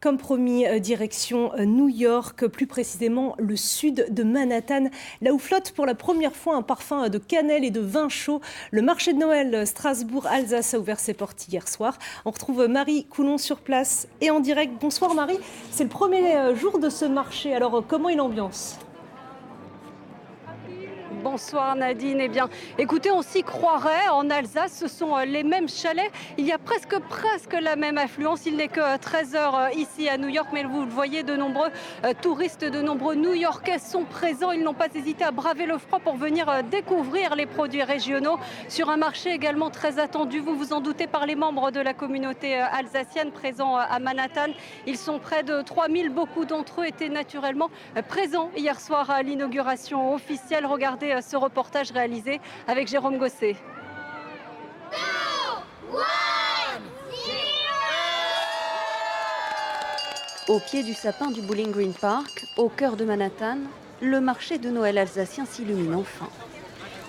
Comme promis, direction New York, plus précisément le sud de Manhattan, là où flotte pour la première fois un parfum de cannelle et de vin chaud. Le marché de Noël Strasbourg-Alsace a ouvert ses portes hier soir. On retrouve Marie Coulon sur place et en direct. Bonsoir Marie, c'est le premier jour de ce marché. Alors comment est l'ambiance ? Bonsoir Nadine. Eh bien, écoutez, on s'y croirait. En Alsace, ce sont les mêmes chalets. Il y a presque la même affluence. Il n'est que 13h ici à New York, mais vous le voyez, de nombreux touristes, de nombreux New-Yorkais sont présents. Ils n'ont pas hésité à braver le froid pour venir découvrir les produits régionaux sur un marché également très attendu. Vous vous en doutez, par les membres de la communauté alsacienne présents à Manhattan. Ils sont près de 3000. Beaucoup d'entre eux étaient naturellement présents hier soir à l'inauguration officielle. Regardez ce reportage réalisé avec Jérôme Gosset. Au pied du sapin du Bowling Green Park, au cœur de Manhattan, le marché de Noël alsacien s'illumine enfin.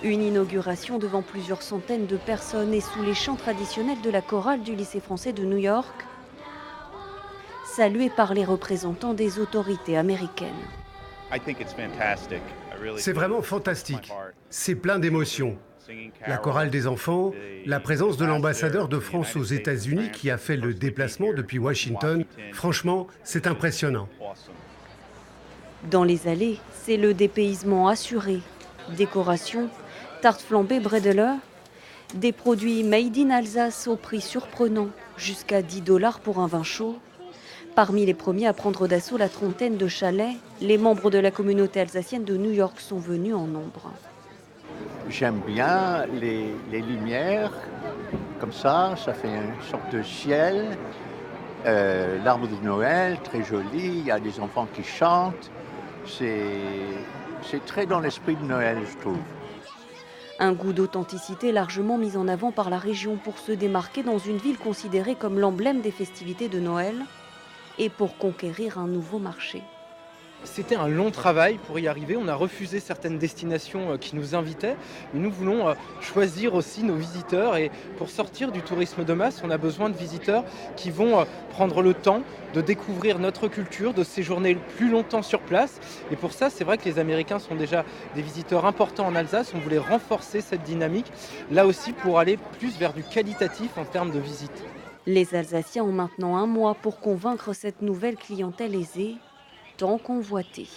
Une inauguration devant plusieurs centaines de personnes et sous les chants traditionnels de la chorale du lycée français de New York, saluée par les représentants des autorités américaines. C'est vraiment fantastique. C'est plein d'émotions. La chorale des enfants, la présence de l'ambassadeur de France aux États-Unis qui a fait le déplacement depuis Washington. Franchement, c'est impressionnant. Dans les allées, c'est le dépaysement assuré. Décoration, tartes flambées Bredler, des produits made in Alsace au prix surprenant, jusqu'à 10 $ pour un vin chaud. Parmi les premiers à prendre d'assaut la trentaine de chalets, les membres de la communauté alsacienne de New York sont venus en nombre. J'aime bien les lumières, comme ça fait une sorte de ciel. L'arbre de Noël, très joli, il y a des enfants qui chantent. C'est très dans l'esprit de Noël, je trouve. Un goût d'authenticité largement mis en avant par la région pour se démarquer dans une ville considérée comme l'emblème des festivités de Noël et pour conquérir un nouveau marché. C'était un long travail pour y arriver. On a refusé certaines destinations qui nous invitaient. Mais nous voulons choisir aussi nos visiteurs. Et pour sortir du tourisme de masse, on a besoin de visiteurs qui vont prendre le temps de découvrir notre culture, de séjourner plus longtemps sur place. Et pour ça, c'est vrai que les Américains sont déjà des visiteurs importants en Alsace. On voulait renforcer cette dynamique, là aussi pour aller plus vers du qualitatif en termes de visite. Les Alsaciens ont maintenant un mois pour convaincre cette nouvelle clientèle aisée, tant convoitée.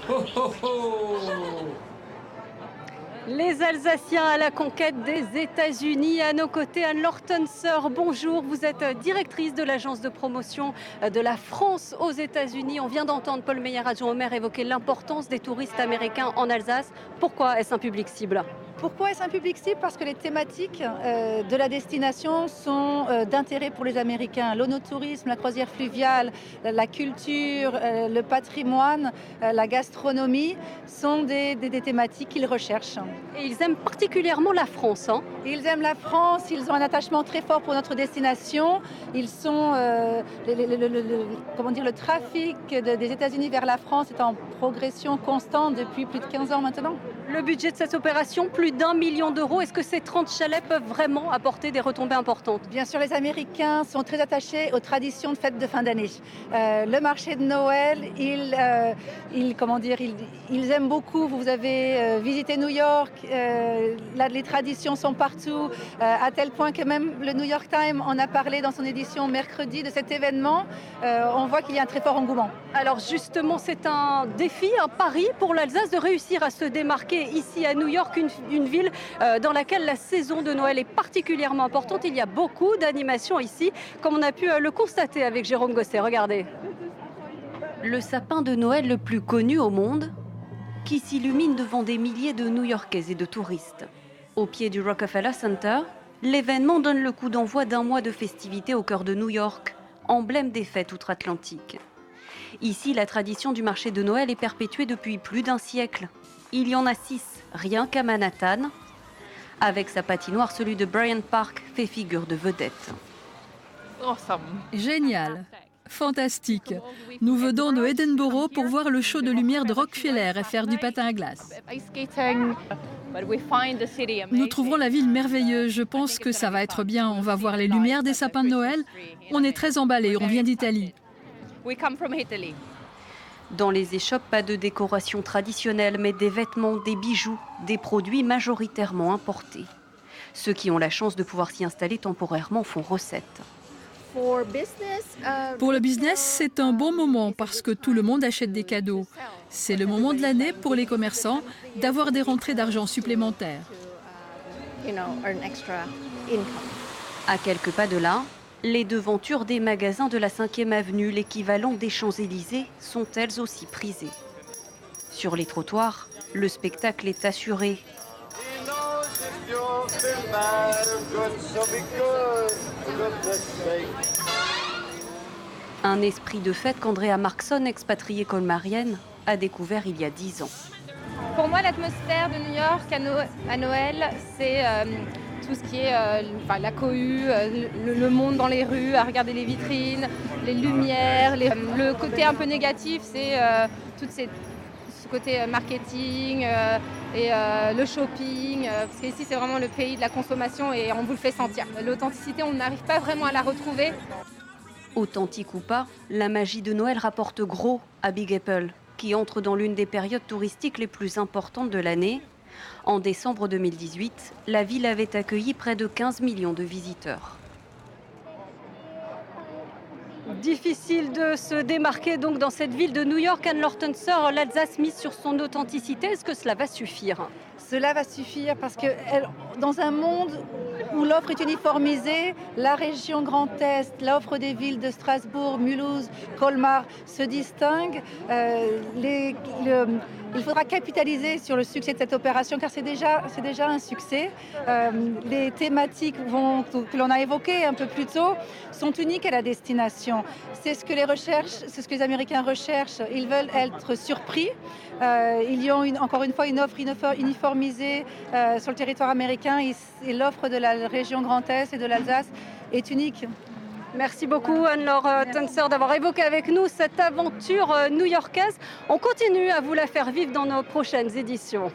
Oh, oh, oh. Les Alsaciens à la conquête des États-Unis. À nos côtés, Anne Lortenser, bonjour. Vous êtes directrice de l'agence de promotion de la France aux États-Unis. On vient d'entendre Paul Meyer, adjoint au maire, évoquer l'importance des touristes américains en Alsace. Pourquoi est-ce un public cible ? Pourquoi est-ce un public cible ? Parce que les thématiques de la destination sont d'intérêt pour les Américains. L'onotourisme, la croisière fluviale, la culture, le patrimoine, la gastronomie sont des thématiques qu'ils recherchent. Et ils aiment particulièrement la France. Ils aiment la France, ils ont un attachement très fort pour notre destination. Ils sont, le trafic des États-Unis vers la France est en progression constante depuis plus de 15 ans maintenant. Le budget de cette opération, plus d'1 million d'euros. Est-ce que ces 30 chalets peuvent vraiment apporter des retombées importantes ? Bien sûr, les Américains sont très attachés aux traditions de fêtes de fin d'année. Le marché de Noël, ils aiment beaucoup. Vous avez visité New York, les traditions sont partout, à tel point que même le New York Times en a parlé dans son édition mercredi de cet événement. On voit qu'il y a un très fort engouement. Alors justement, c'est un défi, un pari pour l'Alsace de réussir à se démarquer ici à New York, une ville dans laquelle la saison de Noël est particulièrement importante. Il y a beaucoup d'animations ici, comme on a pu le constater avec Jérôme Gosset. Regardez. Le sapin de Noël le plus connu au monde, qui s'illumine devant des milliers de New-Yorkais et de touristes. Au pied du Rockefeller Center, l'événement donne le coup d'envoi d'un mois de festivités au cœur de New York, emblème des fêtes outre-Atlantique. Ici, la tradition du marché de Noël est perpétuée depuis plus d'1 siècle. Il y en a 6, rien qu'à Manhattan. Avec sa patinoire, celui de Bryant Park fait figure de vedette. Génial, fantastique. Nous venons de Édimbourg pour voir le show de lumière de Rockefeller et faire du patin à glace. Nous trouverons la ville merveilleuse. Je pense que ça va être bien. On va voir les lumières des sapins de Noël. On est très emballés, on vient d'Italie. Dans les échoppes, pas de décoration traditionnelle, mais des vêtements, des bijoux, des produits majoritairement importés. Ceux qui ont la chance de pouvoir s'y installer temporairement font recette. Pour le business, c'est un bon moment parce que tout le monde achète des cadeaux. C'est le moment de l'année pour les commerçants d'avoir des rentrées d'argent supplémentaires. À quelques pas de là, les devantures des magasins de la 5e avenue, l'équivalent des Champs-Élysées, sont elles aussi prisées. Sur les trottoirs, le spectacle est assuré. Un esprit de fête qu'Andrea Markson, expatriée colmarienne, a découvert il y a 10 ans. Pour moi, l'atmosphère de New York à Noël, c'est tout ce qui est la cohue, le monde dans les rues, à regarder les vitrines, les lumières. Le côté un peu négatif, c'est ce côté marketing et le shopping. Parce qu'ici, c'est vraiment le pays de la consommation et on vous le fait sentir. L'authenticité, on n'arrive pas vraiment à la retrouver. Authentique ou pas, la magie de Noël rapporte gros à Big Apple, qui entre dans l'une des périodes touristiques les plus importantes de l'année. En décembre 2018, la ville avait accueilli près de 15 millions de visiteurs. Difficile de se démarquer donc dans cette ville de New York. Anne Lortenser, l'Alsace mise sur son authenticité, est-ce que cela va suffire ? Cela va suffire parce que dans un monde où l'offre est uniformisée, la région Grand Est, l'offre des villes de Strasbourg, Mulhouse, Colmar se distingue. Il faudra capitaliser sur le succès de cette opération car c'est déjà un succès. Les thématiques que l'on a évoquées un peu plus tôt sont uniques à la destination. C'est ce que les Américains recherchent. Ils veulent être surpris. Ils ont encore une fois une offre uniformisée sur le territoire américain et l'offre de la région Grand Est et de l'Alsace est unique. Merci beaucoup Anne-Laure Tenser d'avoir évoqué avec nous cette aventure new-yorkaise. On continue à vous la faire vivre dans nos prochaines éditions.